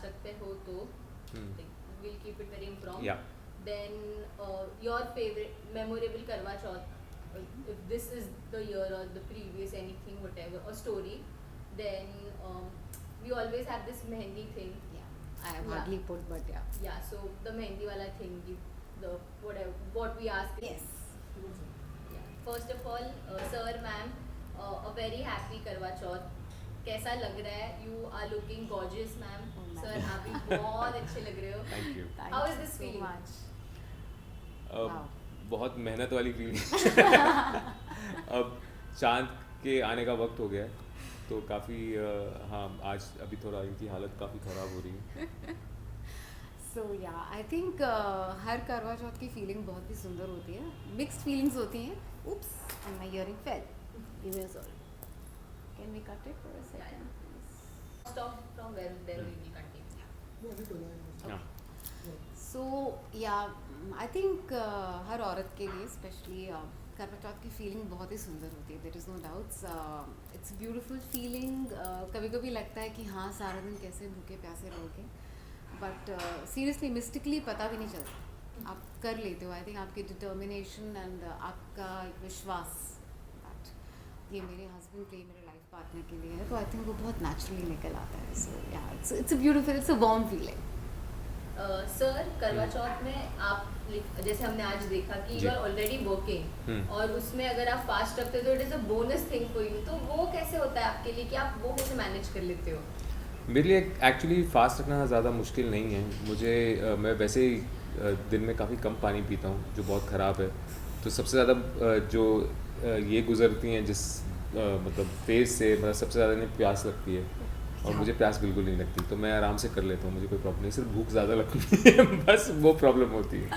Fast रखते हो तो will keep it very impromptu Yeah. then your favorite memorable karwa chauth, if this is the year or the previous anything whatever or story, then we always have this mehndi thing. I have hardly put, but yeah. Yeah, so the mehndi wala thing, the whatever what we ask. Yes. Yeah. First of all, sir, ma'am, a very happy karwa chauth. कैसा लग रहा है? You are looking gorgeous, ma'am. Oh, ma'am. Sir, आप भी बहुत अच्छे लग रहे हो. Thank you. Thank How you is this so feeling? much. अब Wow. बहुत मेहनत वाली फीलिंग अब चांद के आने का वक्त हो गया है तो काफ़ी हाँ आज अभी थोड़ा इनकी हालत काफ़ी ख़राब हो रही है. So yeah, I think हर करवा चौथ की फीलिंग बहुत ही सुंदर होती है. मिक्स्ड फीलिंग्स होती हैं. Oops, and my earring fell. Give me a sorry. Can we cut it for a second, please? Stop from where there we will continue. हाँ. So yeah, I think हर औरत के लिए स्पेशली करवा चौथ की feeling बहुत ही सुंदर होती है. There is no doubts. It's beautiful feeling. कभी कभी लगता है कि हाँ सारा दिन कैसे भूखे प्यासे रहोगे, बट सीरियसली मिस्टिकली पता भी नहीं चलता. आप कर लेते हो. आई थिंक आपकी डिटर्मिनेशन एंड आपका एक विश्वास that ये मेरे हस्बैंड के लिए, मेरे लाइफ पार्टनर के लिए है, तो आई थिंक वो बहुत नेचुरली निकल आता है. सो या it's a beautiful, it's a warm feeling. Sir, करवा चौथ में आप जैसे हमने आज देखा कि जी. यू आर ऑलरेडी वर्किंग और उसमें अगर आप फास्ट रखते हो तो it is a bonus thing for you. तो वो कैसे होता है आपके लिए कि आप वो कैसे मैनेज कर लेते हो? मेरे लिए एक्चुअली फास्ट रखना ज़्यादा मुश्किल नहीं है. मुझे मैं वैसे ही दिन में काफ़ी कम पानी पीता हूँ जो बहुत ख़राब है. तो सबसे ज़्यादा जो ये गुजरती हैं जिस मतलब फेज से मतलब सबसे ज़्यादा इन्हें प्यास लगती है और मुझे प्यास बिल्कुल नहीं लगती. तो मैं आराम से कर लेता हूँ, मुझे कोई प्रॉब्लम नहीं. सिर्फ भूख ज़्यादा लगती है बस वो प्रॉब्लम होती है.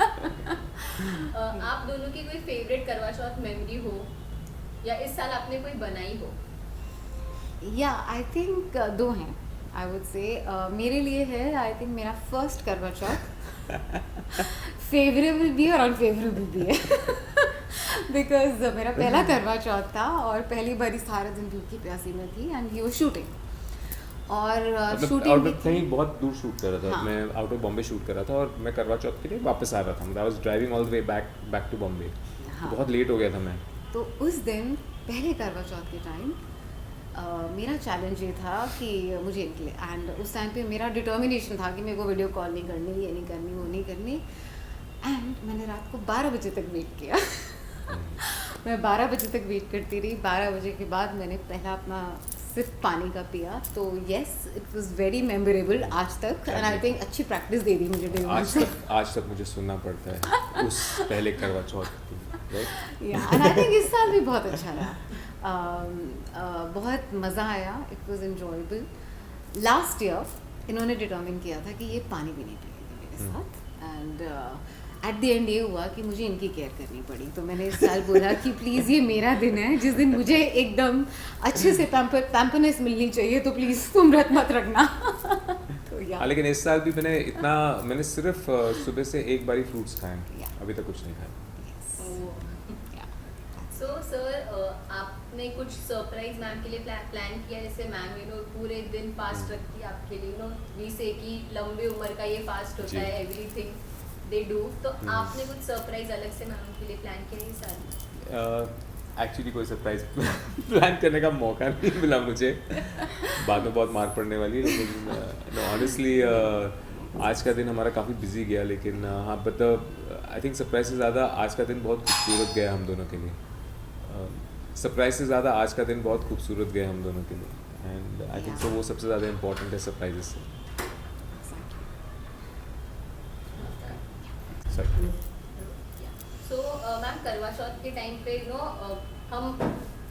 आप दोनों की कोई फेवरेट करवा चौथ मेमोरी हो या इस साल आपने कोई बनाई हो? या आई थिंक दो हैं. आई वुड से मेरे लिए है, आई थिंक मेरा फर्स्ट करवा चौथ फेवरेबल भी और अनफेवरेबल भी है बिकॉज मेरा पहला करवा चौथ था और पहली बारी सारा दिन भूखी प्यासी में थी एंड ही वाज शूटिंग. और मतलब शूटिंग आउट ऑफ कहीं बहुत दूर शूट कर रहा था. हाँ. मैं आउट ऑफ बॉम्बे शूट कर रहा था और मैं करवा चौथ के लिए वापस आ रहा था. I was driving all the way back to Bombay. हाँ. बहुत लेट हो गया था मैं. तो उस दिन पहले करवा चौथ के टाइम मेरा चैलेंज ये था कि मुझे निकले. एंड उस टाइम पे मेरा डिटर्मिनेशन था कि मेरे को वीडियो कॉल नहीं करनी, ये नहीं करनी, वो नहीं करनी. एंड मैंने रात को 12 बजे तक वेट किया. मैं 12 बजे तक वेट करती रही. 12 बजे के बाद मैंने पहला अपना सिर्फ पानी का पिया. तो yes, it was very memorable आज तक. एंड आई थिंक अच्छी प्रैक्टिस दे दी मुझे डे वन से. आज तक मुझे सुनना पड़ता है उस पहले करवा चौथ की. या एंड आई थिंक इस साल भी बहुत अच्छा रहा. बहुत मज़ा आया. It was enjoyable. Last year इन्होंने डिटर्मिन किया था कि ये पानी भी नहीं पिएंगे मेरे साथ. एंड एट द एंड ये हुआ कि मुझे इनकी केयर करनी पड़ी. तो मैंने इस साल बोला कि प्लीज़ ये मेरा दिन है जिस दिन मुझे एकदम अच्छे से पैम्परनेस मिलनी चाहिए, तो प्लीज़ तुम व्रत मत रखना. तो या लेकिन इस साल भी मैंने सिर्फ सुबह से एक बारी फ्रूट्स खाए हैं. Yeah. अभी तक कुछ नहीं खाया. सो सर, आपने कुछ सरप्राइज मैम के लिए प्लान किया? जैसे मैम पूरे दिन फास्ट रखती है आपके लिए, वी से कि लंबी उम्र का ये फास्ट होता जी. है, एवरीथिंग दे डू. तो आपने कुछ सरप्राइज अलग से मैम के लिए प्लान किया इस साल? एक्चुअली कोई सरप्राइज प्लान करने का मौका नहीं मिला मुझे. बाद में बहुत मार पड़ने वाली है. लेकिन ऑनेस्टली आज का दिन हमारा काफ़ी बिजी गया. लेकिन हाँ मतलब आई थिंक सरप्राइज से ज़्यादा आज का दिन बहुत खूबसूरत गया हम दोनों के लिए. सरप्राइज से ज़्यादा आज का दिन बहुत खूबसूरत गया हम दोनों के लिए. एंड आई थिंक सो वो सबसे ज़्यादा इम्पोर्टेंट है सरप्राइजेस से. सो मैम, करवा चौथ के टाइम पे हम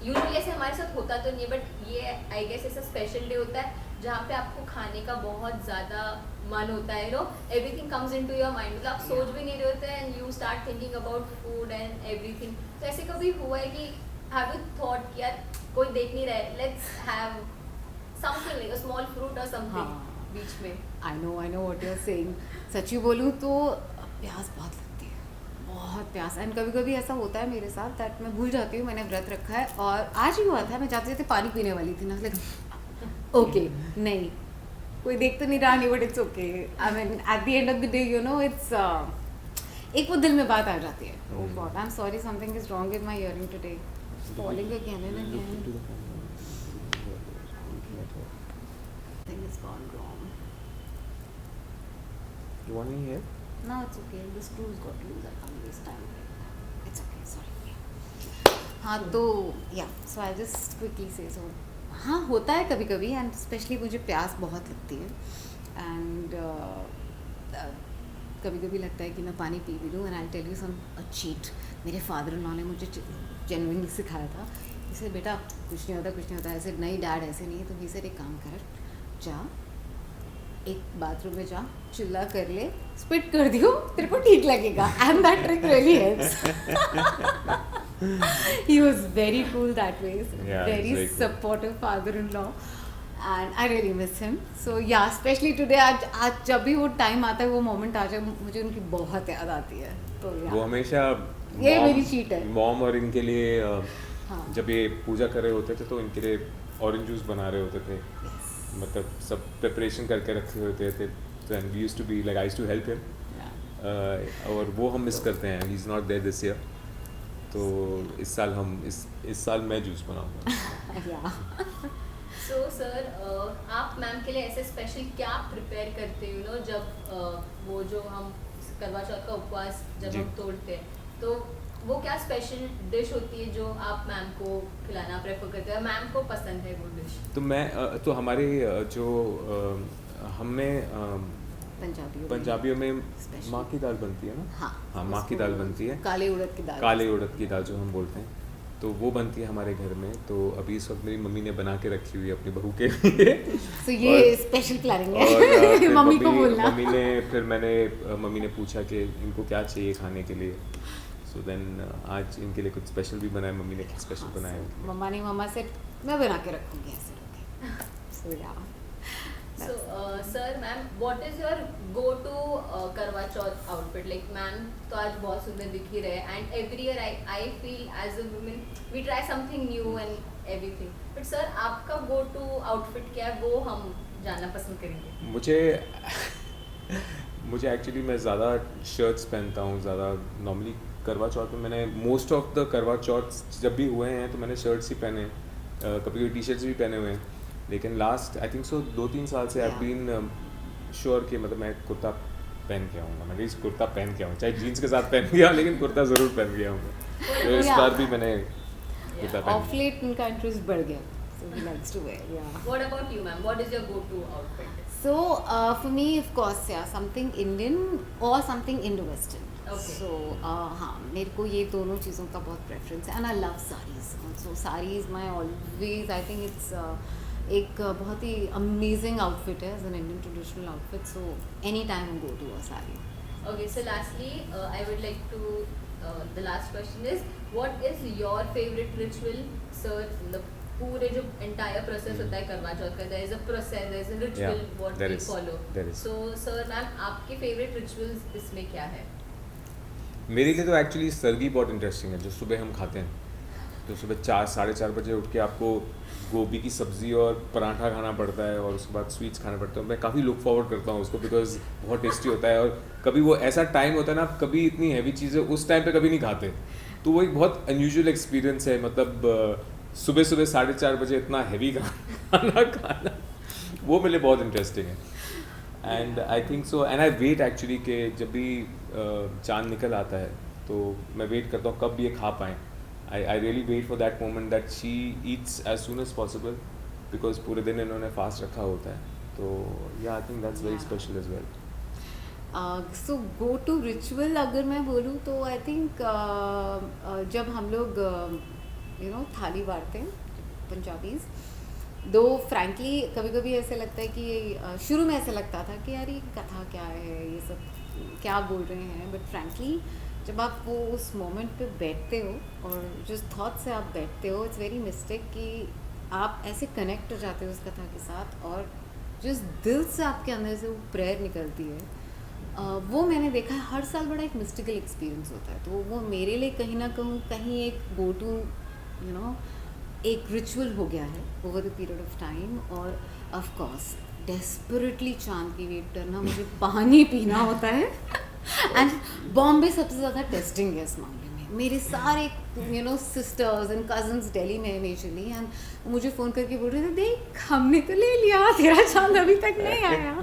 यूजुअली ऐसे हमारे साथ होता तो नहीं, बट ये आई गेस ऐसा स्पेशल डे होता है जहाँ पे आपको खाने का बहुत ज़्यादा मन होता है. Everything comes into your mind. मतलब आप सोच भी नहीं रहे होते and you start thinking about food and everything. तो ऐसे कभी हुआ है कि हैव यू थॉट कि यार कोई देख नहीं रहा है, let's have something like a small fruit और समथिंग बीच में? I know what you are saying. सच्ची बोलूँ तो प्यास बहुत लगती है, बहुत प्यास. एंड कभी कभी ऐसा होता है मेरे साथ दैट मैं भूल जाती हूँ मैंने व्रत रखा है. और आज ही हुआ था, मैं जाते जाते पानी पीने वाली थी ना, लाइक ओके नहीं कोई देख तो नहीं रहा नहीं, but it's okay. I mean at the end of the day you know it's एक वो दिल में बात आ जाती है. Oh God, I'm sorry, something is wrong with my hearing today. It's falling again and again. Thing is gone wrong. You want me here? No, it's okay. The screws got loose. I can't waste time. It's okay. Sorry. हाँ तो so I just quickly say so. हाँ होता है कभी कभी, and specially मुझे प्यास बहुत लगती है. एंड कभी कभी लगता है कि मैं पानी पी भी लूँ. And I tell you some a cheat. मेरे फादर इन लॉ ने मुझे जेन्युइनली सिखाया था. इसे बेटा कुछ नहीं होता. ऐसे नहीं डैड ऐसे नहीं. तो इसे एक काम कर, जा एक बाथरूम में जा, चिल्ला कर ले, स्पिट कर दियो, तेरे को ठीक लगेगा. And that trick really helps. He was very cool that way. Yeah, Very cool. supportive father-in-law. And I really miss him. So yeah, especially today, आज जब भी वो टाइम आता है, वो मोमेंट आ जाए, मुझे उनकी बहुत याद आती है. तो वो हमेशा ये मेरी चीट है. मॉम और इनके लिए हाँ. जब ये पूजा कर रहे होते थे तो इनके लिए ऑरेंज जूस बना रहे होते थे. मतलब सब प्रिपरेशन करके रखे होते थे. So and we used to be like I used to help him. और वो हम मिस करते हैं. He's not there this year. तो इस साल मैं जूस बनाऊंगा. सो सर आप मैम के लिए ऐसे स्पेशल क्या प्रिपेयर करते हो नो जब वो जो हम करवा चौथ का उपवास जब हम तोड़ते हैं, तो वो क्या स्पेशल डिश होती है जो आप मैम को खिलाना प्रेफर करते हैं, मैम को पसंद है वो डिश? तो हमारे जो हमें पंजाबियों में माँ की दाल बनती है ना. हाँ माँ की दाल बनती है. काले उड़द की दाल जो हम बोलते हैं, तो वो बनती है हमारे घर में. तो अभी इस वक्त मेरी मम्मी ने बना के रखी हुई है अपनी बहू के लिए. so ये स्पेशल प्लानिंग है. मम्मी को बोलना. मम्मी ने पूछा कि इनको क्या चाहिए खाने के लिए. सो देन आज इनके लिए कुछ स्पेशल भी बनाया. मम्मी ने कुछ स्पेशल बनाया. मम्मा से मैं बना के रखूँगी ऐसे. so yeah. So, sir, ma'am, what is your go-to करवा चौथ outfit? Like, ma'am, तो आज बहुत सुंदर दिख ही रहे हैं. And every year I feel as a woman we try something new and everything. But sir, आपका go-to outfit क्या है? वो हम जानना पसंद करेंगे. मुझे एक्चुअली मैं ज़्यादा शर्ट्स पहनता हूँ. ज़्यादा नॉर्मली करवा चौथ में मैंने मोस्ट ऑफ द करवा चौथ जब भी हुए हैं तो मैंने शर्ट्स ही पहने. कभी टी शर्ट्स भी पहने हुए हैं. लेकिन लास्ट आई थिंक सो 2-3 साल से आई बीन श्योर कि मतलब मैं कुर्ता पहन के आऊँगा. मैं कुर्ता पहन के आऊँ, चाहे जीन्स के साथ पहन गया लेकिन कुर्ता ज़रूर पहन के आऊँगा. तो इस बार भी मैंने कुर्ता पहन. ऑफ लेट उनका इंटरेस्ट बढ़ गया. So he likes to wear. Yeah. What about you, ma'am? What is your go-to outfit? So for me, of course, yeah, something Indian or something Indo-Western. Okay. So हाँ मेरे को ये दोनों चीज़ों का बहुत preference है. And I love sarees. So sarees my always, I think it's एक बहुत ही अमेजिंग आउटफिट है as an Indian traditional outfit. So any time I go to a sari. Okay, so lastly, I would like to the last question is, what is your favorite ritual, sir? The पूरे जो entire process होता है करवा चौथ का, there is a process, there is a ritual what we follow. So sir, ma'am, आपके favorite rituals इसमें क्या है? मेरे लिए तो एक्चुअली सरगी बहुत इंटरेस्टिंग है जो सुबह हम खाते हैं. तो सुबह 4-4:30 बजे उठ के आपको गोभी की सब्ज़ी और पराठा खाना पड़ता है और उसके बाद स्वीट्स खाना पड़ता है. मैं काफ़ी लुक फॉरवर्ड करता हूँ उसको बिकॉज बहुत टेस्टी होता है. और कभी वो ऐसा टाइम होता है ना, कभी इतनी हैवी चीज़ें उस टाइम पे कभी नहीं खाते. तो वो एक बहुत अनयूजुअल एक्सपीरियंस है. मतलब सुबह 4:30 बजे इतना हैवी खाना खाना वो मेरे लिए बहुत इंटरेस्टिंग है. And I think so and I wait actually कि जब भी चाँद निकल आता है तो मैं वेट करता हूँ कब ये खा पाएँ. I really wait for that moment that she eats as soon as possible because पूरे दिन इन्होंने फास्ट रखा होता है. तो yeah, I think that's very special as well. So go to ritual अगर मैं बोलूँ तो I think जब हम लोग थाली बांटते हैं पंजाबीज, दो फ्रैंकली कभी कभी ऐसे लगता है कि शुरू में ऐसा लगता था कि यार ये कथा क्या है, ये सब क्या बोल रहे हैं. बट फ्रैंकली जब आप वो उस मोमेंट पे बैठते हो और जिस थॉट से आप बैठते हो, इट्स वेरी मिस्टेक कि आप ऐसे कनेक्ट हो जाते हो उस कथा के साथ और जिस दिल से आपके अंदर से वो प्रेयर निकलती है, वो मैंने देखा है हर साल बड़ा एक मिस्टिकल एक्सपीरियंस होता है. तो वो मेरे लिए कहीं ना कहीं एक गो टू एक रिचुअल हो गया है over the period of time. और ऑफ कोर्स डेस्परेटली चांद की वेट करना, मुझे पानी पीना होता है। एंड बॉम्बे सबसे ज़्यादा टेस्टिंग है इस मामले में। मेरे सारे सिस्टर्स एंड कजन्स दिल्ली में मेजरली, एंड मुझे फ़ोन करके बोल रहे थे, देख हमने तो ले लिया, तेरा चांद अभी तक नहीं आया।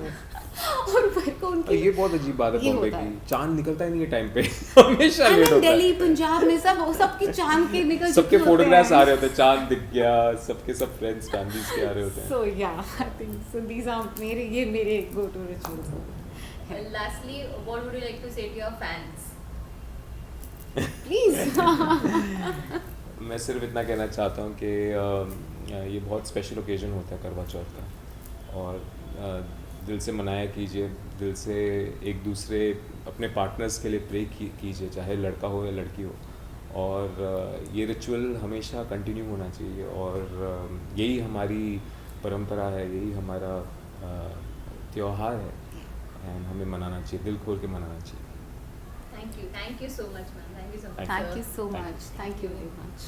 और मेरे को उनकी ये बहुत अजीब बात है ये बॉम्बे होता की, है। चांद निकलता ही नहीं है टाइम पे। हमेशा लेट होता दिल्ली है। पंजाब में सबकी चांद के निकल सबके चुके होते फोटोग्राफ्स हैं। आ रहे होते हैं, चांद दिख गया, सबके सब फ्रेंड्स चांदीज के आ रहे होते हैं। So yeah, I think so. These are मेरे go to rituals. Lastly, what would you like to say to your fans? Please. मैं सिर्फ इतना कहना चाहता हूँ कि ये बहुत स्पेशल ओकेजन होता है करवा चौथ का, और दिल से मनाया कीजिए, दिल से एक दूसरे अपने पार्टनर्स के लिए प्रे कीजिए, चाहे लड़का हो या लड़की हो, और ये रिचुअल हमेशा कंटिन्यू होना चाहिए, और यही हमारी परंपरा है, यही हमारा त्योहार है, एंड हमें मनाना चाहिए, दिल खोल के मनाना चाहिए। Thank you so much, man. Thank you so much. Thank you so Thank much. Thank you very much.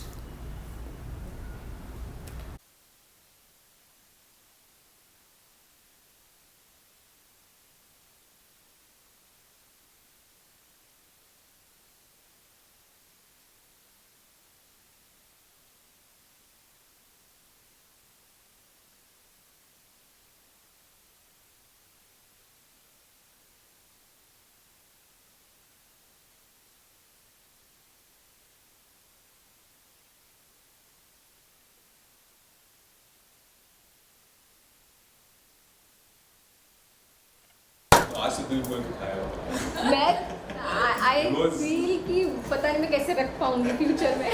आज से दिल खोल के खाया। मैं आई Rose. फील कि पता नहीं मैं कैसे रख पाऊंगी फ्यूचर में।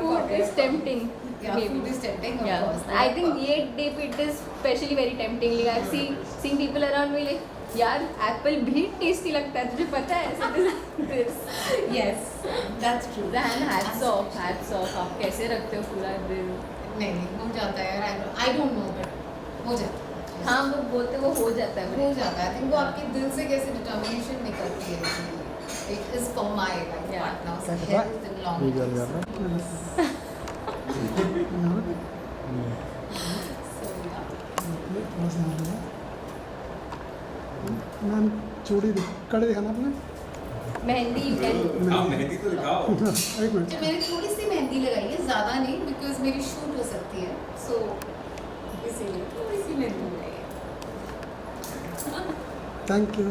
Food is tempting. Yeah, maybe. food is tempting, of Yeah. course. I think ये dip it is especially very tempting. Like I've seen people around me like, यार एप्पल भी टेस्टी लगता है, तुझे पता है? So this. Yes, that's true. And hats off. आप कैसे रखते हो पूरा दिन? नहीं हो जाता है यार, I don't know but हो जाता है। हाँ वो बोलते वो हो जाता है। हो जाता है। I think वो आपके दिल से कैसे डिटर्मिनेशन निकलती है कि it is for my life Yeah. partner, so health and long. So yeah. Ma'am चूड़ी कड़े दिखाना अपने मेहंदी हाँ, मेहंदी तो दिखाओ। एक मिनट मैंने थोड़ी सी मेहंदी लगाई है, ज़्यादा नहीं, बिकॉज मेरी शूट हो सकती है, सो इसीलिए थोड़ी सी मेहंदी लगाई है। Thank you